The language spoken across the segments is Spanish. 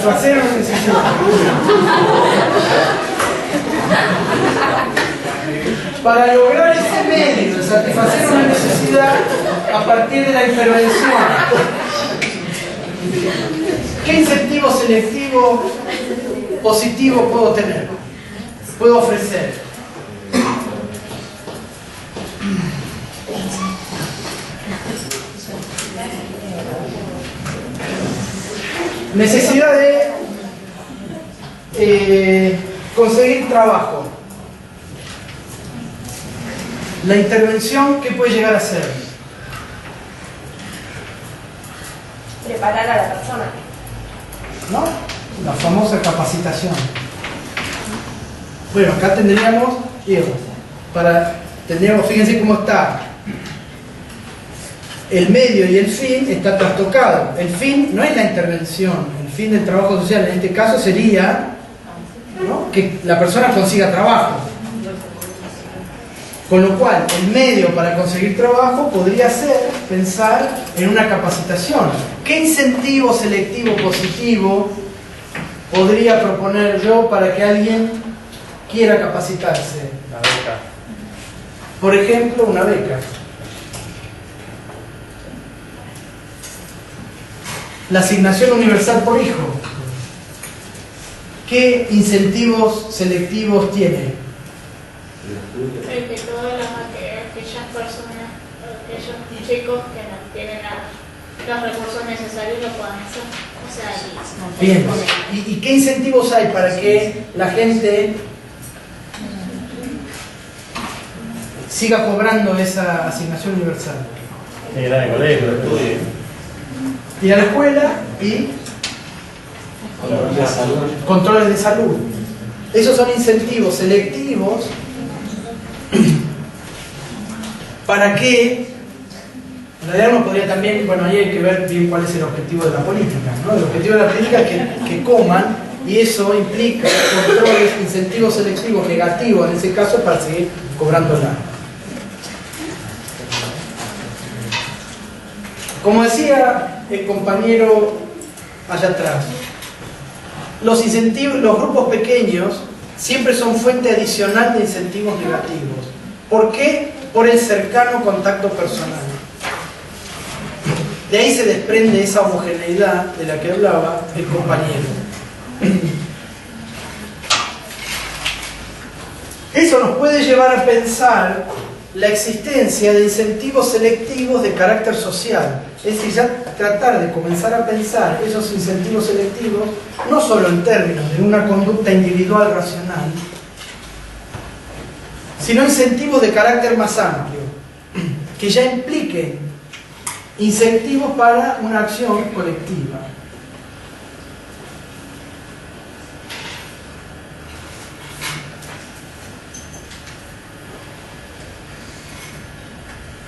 satisfacer una necesidad. Para lograr ese medio de satisfacer una necesidad a partir de la intervención, ¿qué incentivo selectivo positivo puedo tener? Puedo ofrecer. Necesidad de conseguir trabajo. La intervención, ¿qué puede llegar a ser? Preparar a la persona. ¿No? La famosa capacitación. Bueno, acá tendríamos, fíjense cómo está. El medio y el fin está trastocado. El fin no es la intervención, el fin del trabajo social en este caso sería, ¿no?, que la persona consiga trabajo. Con lo cual, el medio para conseguir trabajo podría ser pensar en una capacitación. ¿Qué incentivo selectivo positivo podría proponer yo para que alguien quiera capacitarse? Una beca. Por ejemplo, una beca. La asignación universal por hijo. ¿Qué incentivos selectivos tiene? Que todas aquellas personas, aquellos chicos que no tienen los recursos necesarios lo puedan hacer. O sea, bien. ¿Y qué incentivos hay para que la gente siga cobrando esa asignación universal? Ir al colegio, estudio. Ir a la escuela y controles de salud. Esos son incentivos selectivos para que, en realidad uno podría también, bueno, ahí hay que ver bien cuál es el objetivo de la política, ¿no? El objetivo de la política es que coman, y eso implica controles, incentivos selectivos negativos, en ese caso, para seguir cobrándola. Como decía el compañero allá atrás, los incentivos, los grupos pequeños siempre son fuente adicional de incentivos negativos. ¿Por qué? Por el cercano contacto personal. De ahí se desprende esa homogeneidad de la que hablaba el compañero. Eso nos puede llevar a pensar la existencia de incentivos selectivos de carácter social. Es decir, ya tratar de comenzar a pensar esos incentivos selectivos no solo en términos de una conducta individual racional, sino incentivos de carácter más amplio, que ya impliquen incentivos para una acción colectiva.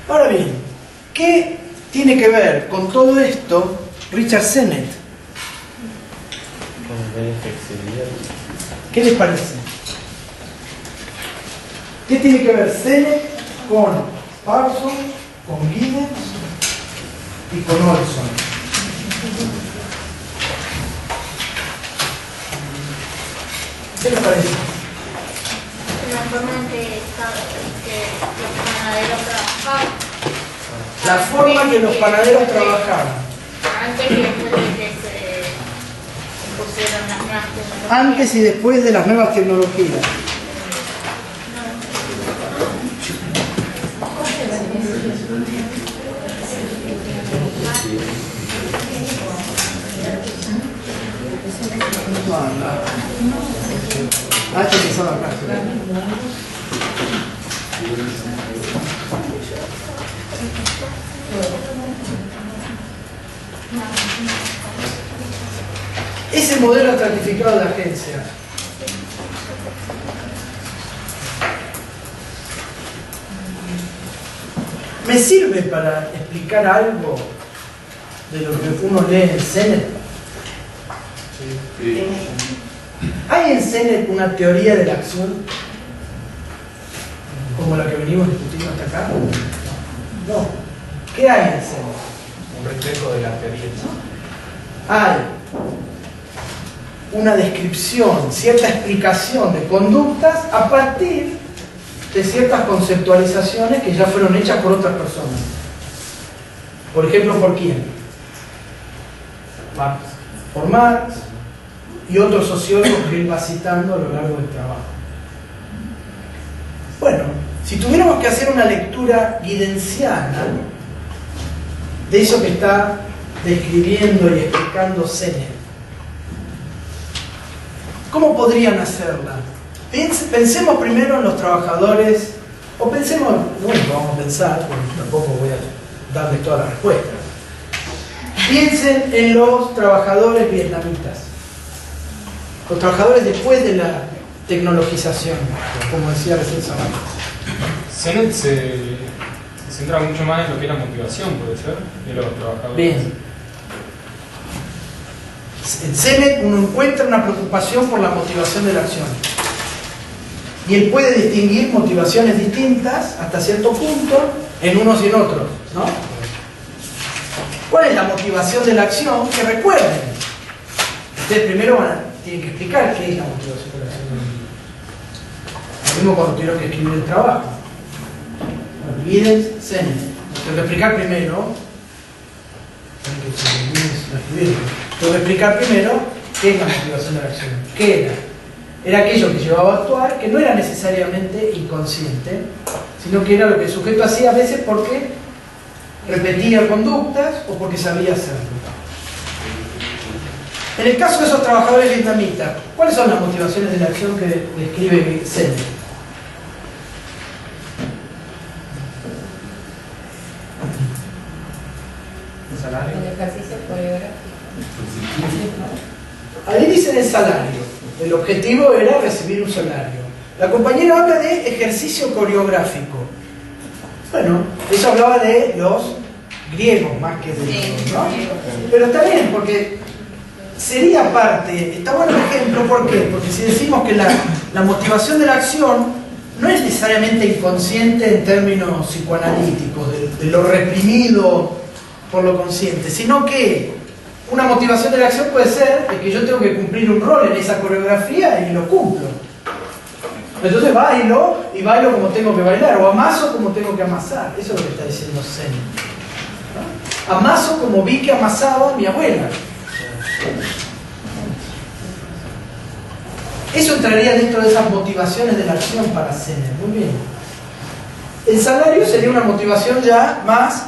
Ahora bien, ¿qué tiene que ver con todo esto Richard Sennett? ¿Qué les parece? ¿Qué tiene que ver Sennett con Parsons, con Giddens y con Olson? ¿Qué les parece? la forma en que los panaderos trabajaban. La forma en que los panaderos trabajaban. Antes y después de que se pusieron las nuevas tecnologías. Antes y después de las nuevas tecnologías. Ah, esto empezaba acá. Ese modelo estratificado de agencia ¿me sirve para explicar algo de lo que uno lee en Sennett? Sí. ¿Hay en Sennett una teoría de la acción como la que venimos discutiendo hasta acá? No. ¿Qué hay en Sennett? Un reflejo de la teoría. Hay una descripción, cierta explicación de conductas a partir de ciertas conceptualizaciones que ya fueron hechas por otras personas. Por ejemplo, ¿por quién? Marx. Por Marx y otros sociólogos que él va citando a lo largo del trabajo. Bueno, si tuviéramos que hacer una lectura guidensiana de eso que está describiendo y explicando Sennett, ¿cómo podrían hacerla? Pensemos primero en los trabajadores, o pensemos, bueno, vamos a pensar, porque tampoco voy a darles todas las respuestas. Piensen en los trabajadores vietnamitas, los trabajadores después de la tecnologización, como decía recién Sabato. Sennett se centra mucho más en lo que es la motivación, puede ser, de los trabajadores. Bien. En Sennett uno encuentra una preocupación por la motivación de la acción. Y él puede distinguir motivaciones distintas hasta cierto punto en unos y en otros, ¿no? ¿Cuál es la motivación de la acción? Que recuerden. Ustedes primero tienen que explicar qué es la motivación de la acción. Lo mismo cuando tuvieron que escribir el trabajo. Olviden Sennett. Tengo que explicar primero. Tengo que explicar primero qué es la motivación de la acción. ¿Qué era? Era aquello que llevaba a actuar, que no era necesariamente inconsciente, sino que era lo que el sujeto hacía a veces porque repetía conductas o porque sabía hacerlo. En el caso de esos trabajadores vietnamitas, ¿cuáles son las motivaciones de la acción que describe Sennett? El ejercicio coreográfico. Ahí dicen el salario. El objetivo era recibir un salario. La compañera habla de ejercicio coreográfico. Bueno, eso hablaba de los griegos más que de los, ¿no? Pero está bien, porque sería parte, está bueno el ejemplo, ¿por qué? Porque si decimos que la motivación de la acción no es necesariamente inconsciente en términos psicoanalíticos, de lo reprimido por lo consciente, sino que una motivación de la acción puede ser que yo tengo que cumplir un rol en esa coreografía y lo cumplo. Entonces bailo, y bailo como tengo que bailar, o amaso como tengo que amasar. Eso es lo que está diciendo Sennett, ¿no? Amaso como vi que amasaba mi abuela. Eso entraría dentro de esas motivaciones de la acción para Sennett. Muy bien. El salario sería una motivación ya más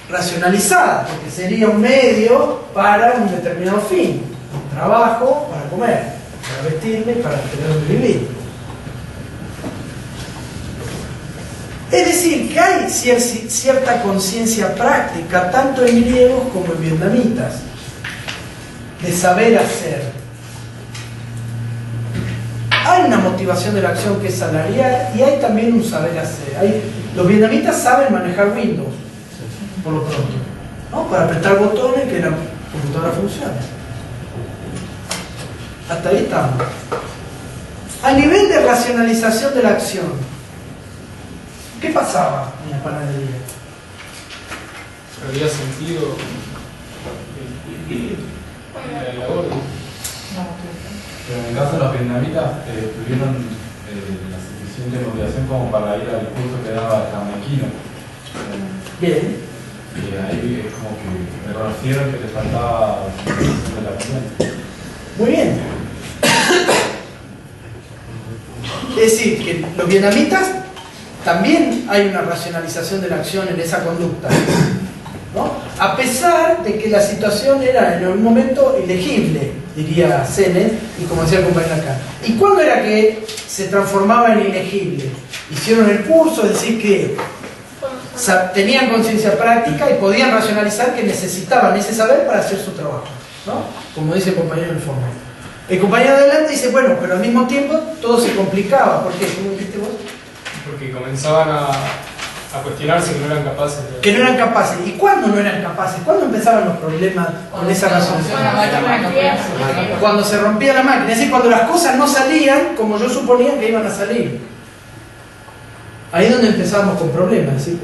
racionalizada, porque sería un medio para un determinado fin, un trabajo para comer, para vestirme, para tener donde vivir. Es decir, que hay cierta conciencia práctica, tanto en griegos como en vietnamitas, de saber hacer. Hay una motivación de la acción que es salarial y hay también un saber hacer. Los vietnamitas saben manejar Windows, por lo pronto, ¿no? Para apretar botones que la computadora funcione. Hasta ahí estamos. A nivel de racionalización de la acción, ¿qué pasaba en la panadería? Había sentido la labor. Pero en el caso de los vietnamitas, tuvieron la suficiente motivación como para ir al curso que daba Jamaiquino. Bien. Y ahí es como que reconocieron que les faltaba de la acción. Muy bien. Es decir, que los vietnamitas también hay una racionalización de la acción en esa conducta, ¿no? A pesar de que la situación era en un momento ilegible, diría Sennett, y como decía el compañero acá. ¿Y cuándo era que se transformaba en ilegible? Hicieron el curso, es decir, que tenían conciencia práctica y podían racionalizar que necesitaban ese saber para hacer su trabajo, ¿no? Como dice el compañero en el fondo. El compañero de adelante dice, bueno, pero al mismo tiempo todo se complicaba. ¿Por qué? ¿Cómo dijiste vos? Porque comenzaban a cuestionarse que no eran capaces de... Que no eran capaces. ¿Y cuándo no eran capaces? ¿Cuándo empezaban los problemas con esa racionalización? Cuando se rompía la máquina. Es decir, cuando las cosas no salían como yo suponía que iban a salir. Ahí es donde empezamos con problemas. Es decir,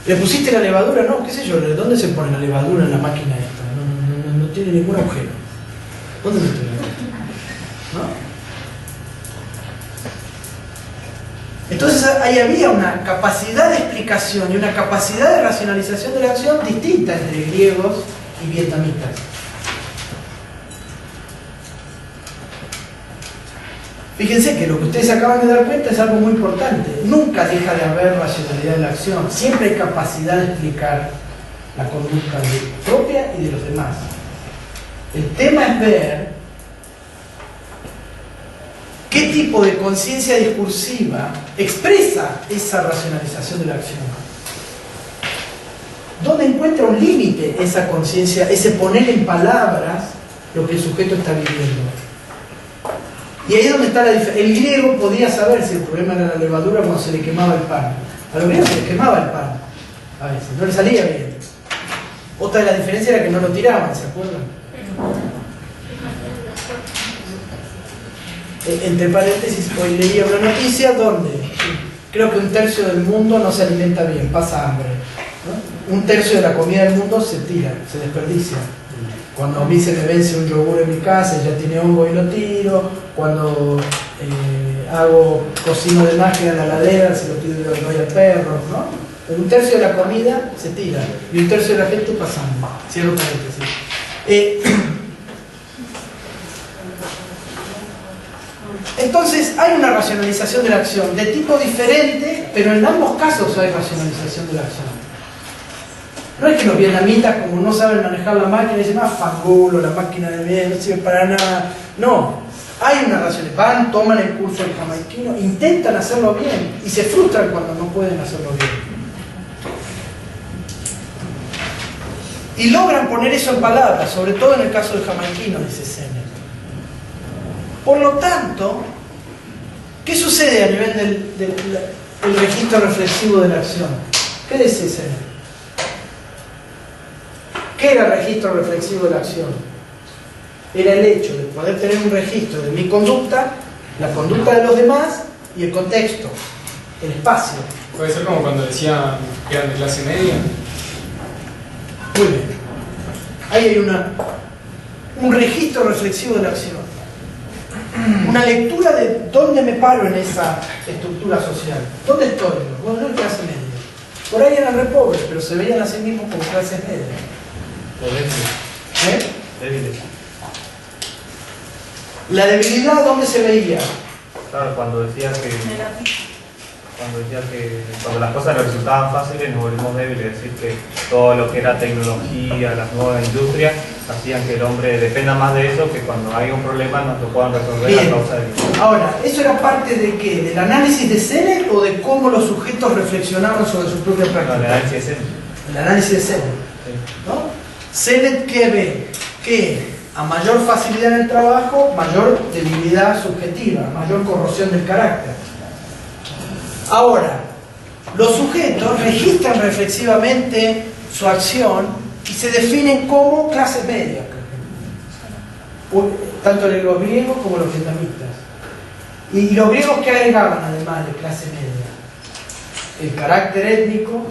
¿le pusiste la levadura? No, qué sé yo, ¿dónde se pone la levadura en la máquina esta? No tiene ningún agujero. ¿Dónde se pone? Entonces ahí había una capacidad de explicación y una capacidad de racionalización de la acción distinta entre griegos y vietnamitas. Fíjense que lo que ustedes acaban de dar cuenta es algo muy importante. Nunca deja de haber racionalidad en la acción. Siempre hay capacidad de explicar la conducta propia y de los demás. El tema es ver qué tipo de conciencia discursiva expresa esa racionalización de la acción. ¿Dónde encuentra un límite esa conciencia, ese poner en palabras lo que el sujeto está viviendo? Y ahí es donde está la diferencia. El griego podía saber si el problema era la levadura cuando se le quemaba el pan. A los griegos se les quemaba el pan. A veces, no le salía bien. Otra de las diferencias era que no lo tiraban, ¿se acuerdan? Entre paréntesis, hoy leía una noticia donde creo que 1/3 del mundo no se alimenta bien, pasa hambre, ¿no? 1/3 de la comida del mundo se tira, se desperdicia. Cuando a mí se me vence un yogur en mi casa y ya tiene hongo y lo tiro. Cuando cocino de magia en la heladera, se lo tiro y lo doy al perro, ¿no? 1/3 de la comida se tira y 1/3 de la gente pasa hambre. Cierro paréntesis. Entonces hay una racionalización de la acción de tipo diferente, pero en ambos casos hay racionalización de la acción. No es que los vietnamitas, como no saben manejar la máquina, dicen, fangulo, la máquina de mierda no sirve para nada. No, hay una racionalización. Toman el curso del jamaiquino, intentan hacerlo bien y se frustran cuando no pueden hacerlo bien. Y logran poner eso en palabras, sobre todo en el caso del jamaiquino, dice Sennett. Por lo tanto, ¿qué sucede a nivel del registro reflexivo de la acción? ¿Qué dice Sennett? ¿Qué era el registro reflexivo de la acción? Era el hecho de poder tener un registro de mi conducta, la conducta de los demás y el contexto, el espacio. Puede ser como cuando decía que eran de clase media. Muy bien. Ahí hay un registro reflexivo de la acción. Una lectura de dónde me paro en esa estructura social. ¿Dónde estoy? Bueno, no en clase media. Por ahí eran re pobres, pero se veían a sí mismos como clase media. Débiles. La debilidad, ¿dónde se veía? Claro, cuando decía que cuando las cosas nos resultaban fáciles nos volvimos débiles, es decir, que todo lo que era tecnología, las nuevas industrias, hacían que el hombre dependa más de eso, que cuando hay un problema nos lo puedan resolver. Bien. A causa de eso. Ahora, ¿eso era parte de qué? ¿Del análisis de Sennett o de cómo los sujetos reflexionaban sobre su propia práctica? No, el análisis es eso. El análisis de Sennett, ¿no? Sennett, ¿qué ve? Que a mayor facilidad en el trabajo, mayor debilidad subjetiva, mayor corrosión del carácter. Ahora, los sujetos registran reflexivamente su acción y se definen como clase media, tanto los griegos como los vietnamitas. Y los griegos, ¿qué agregaban además de clase media? El carácter étnico,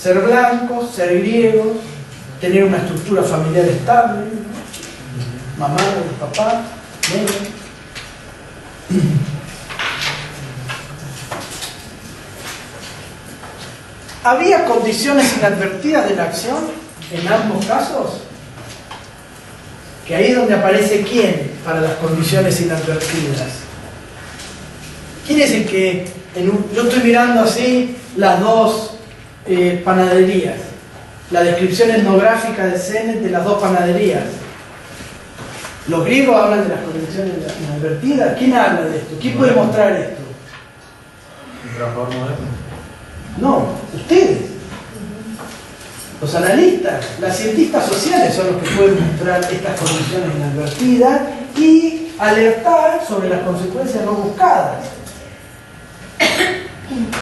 ser blancos, ser griegos, tener una estructura familiar estable, ¿no? Mamá, papá, negro. ¿Había condiciones inadvertidas de la acción en ambos casos? Que ahí es donde aparece quién para las condiciones inadvertidas. ¿Quién es el que, yo estoy mirando así las dos panaderías, la descripción etnográfica de Sennett de las dos panaderías? Los griegos hablan de las condiciones inadvertidas. ¿Quién habla de esto? ¿Quién puede mostrar esto? ¿Un trabajador moderno? No, ustedes, los analistas, las cientistas sociales son los que pueden mostrar estas condiciones inadvertidas y alertar sobre las consecuencias no buscadas.